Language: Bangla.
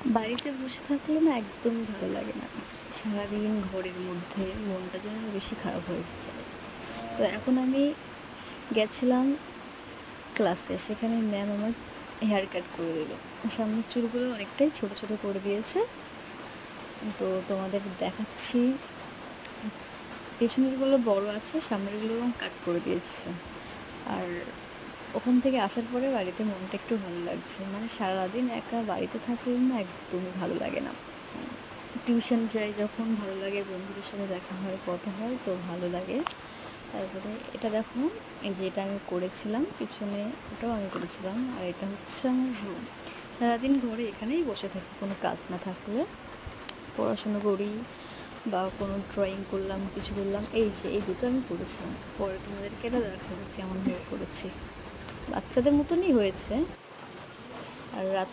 বাড়িতে বসে থাকলে না একদমই ভালো লাগে না। সারাদিন ঘরের মধ্যে মনটা যেন বেশি খারাপ হয়ে যায়। তো এখন আমি গেছিলাম ক্লাসে। সেখানে ম্যাম আমার হেয়ার কাট করে দিল। সামনের চুলগুলো অনেকটাই ছোট, ছোট করে দিয়েছে। তো তোমাদের দেখাচ্ছি। পেছনেরগুলো বড় আছে, সামনেরগুলো কাট করে দিয়েছে। আর ওখান থেকে আসার পরে বাড়িতে মনটা একটু ভালো লাগছে। মানে সারাদিন একা বাড়িতে থাকলে না একদমই ভালো লাগে না। টিউশন যাই যখন ভালো লাগে, বন্ধুদের সাথে দেখা হয়, কথা হয়, তো ভালো লাগে। তারপরে এটা দেখো, এই যে এটা আমি করেছিলাম পিছনে, ওটাও আমি করেছিলাম। আর এটা হচ্ছে আমার রুম। সারাদিন ঘরে এখানেই বসে থাকি কোনো কাজ না থাকলে, পড়াশুনো করি বা কোনো ড্রয়িং করলাম, কিছু করলাম। এই যে এই দুটো আমি করেছিলাম, পরে তোমাদেরকে এটা দেখাবো কেমন হয়ে করেছি। বাচ্চাদের মতনই হয়েছে। আর রাত